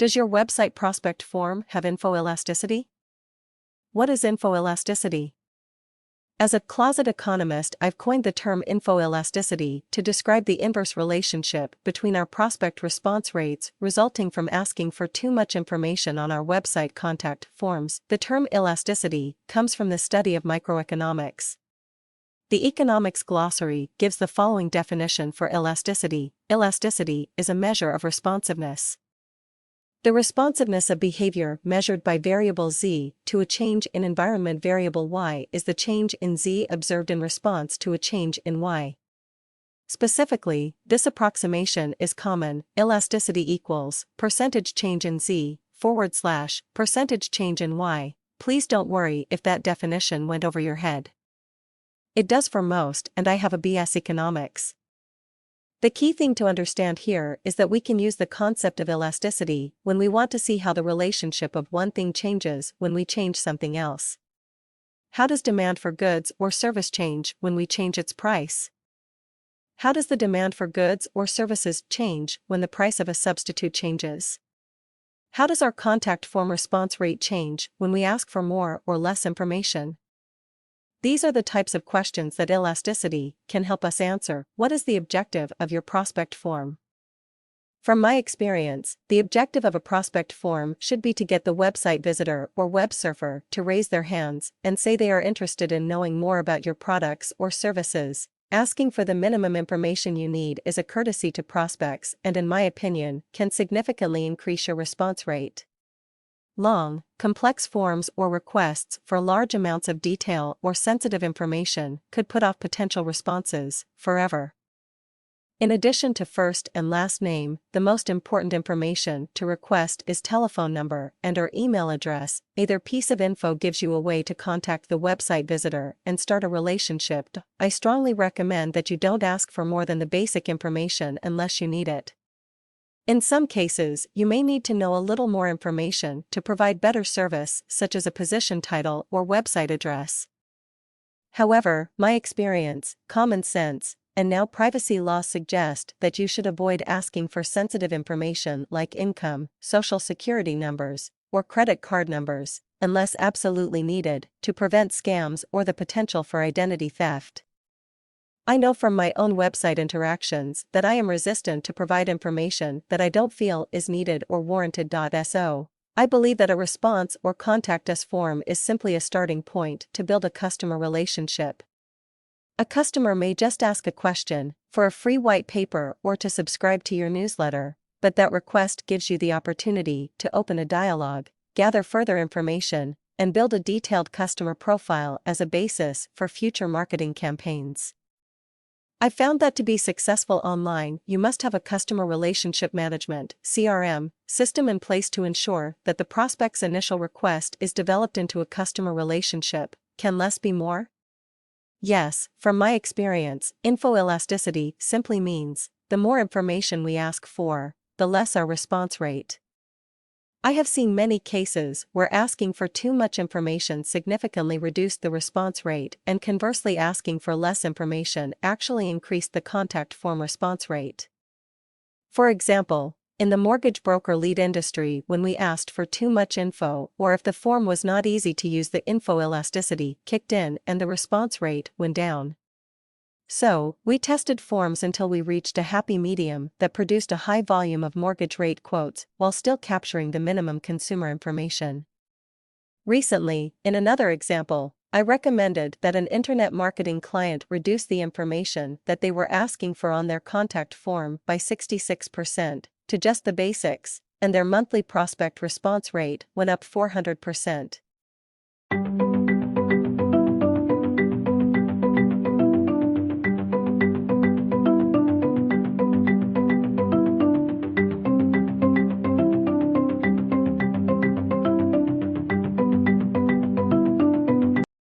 Does your website prospect form have info elasticity? What is info elasticity? As a closet economist, I've coined the term info elasticity to describe the inverse relationship between our prospect response rates resulting from asking for too much information on our website contact forms. The term elasticity comes from the study of microeconomics. The economics glossary gives the following definition for elasticity. Elasticity is a measure of responsiveness. The responsiveness of behavior measured by variable z to a change in environment variable y is the change in z observed in response to a change in y. Specifically, this approximation is common. Elasticity equals percentage change in z / percentage change in y. Please don't worry if that definition went over your head. It does for most, and I have a BS economics. The key thing to understand here is that we can use the concept of elasticity when we want to see how the relationship of one thing changes when we change something else. How does demand for goods or service change when we change its price? How does the demand for goods or services change when the price of a substitute changes? How does our contact form response rate change when we ask for more or less information? These are the types of questions that elasticity can help us answer. What is the objective of your prospect form? From my experience, the objective of a prospect form should be to get the website visitor or web surfer to raise their hands and say they are interested in knowing more about your products or services. Asking for the minimum information you need is a courtesy to prospects and, in my opinion, can significantly increase your response rate. Long, complex forms or requests for large amounts of detail or sensitive information could put off potential responses forever. In addition to first and last name, the most important information to request is telephone number and/or email address. Either piece of info gives you a way to contact the website visitor and start a relationship. I strongly recommend that you don't ask for more than the basic information unless you need it. In some cases, you may need to know a little more information to provide better service, such as a position title or website address. However, my experience, common sense, and now privacy law suggest that you should avoid asking for sensitive information like income, social security numbers, or credit card numbers, unless absolutely needed, to prevent scams or the potential for identity theft. I know from my own website interactions that I am resistant to provide information that I don't feel is needed or warranted. So, I believe that a response or contact us form is simply a starting point to build a customer relationship. A customer may just ask a question, for a free white paper or to subscribe to your newsletter, but that request gives you the opportunity to open a dialogue, gather further information, and build a detailed customer profile as a basis for future marketing campaigns. I found that to be successful online, you must have a customer relationship management (CRM) system in place to ensure that the prospect's initial request is developed into a customer relationship. Can less be more? Yes, from my experience, info elasticity simply means the more information we ask for, the less our response rate. I have seen many cases where asking for too much information significantly reduced the response rate, and conversely asking for less information actually increased the contact form response rate. For example, in the mortgage broker lead industry, when we asked for too much info or if the form was not easy to use, the info elasticity kicked in and the response rate went down. So, we tested forms until we reached a happy medium that produced a high volume of mortgage rate quotes while still capturing the minimum consumer information. Recently, in another example, I recommended that an internet marketing client reduce the information that they were asking for on their contact form by 66% to just the basics, and their monthly prospect response rate went up 400%.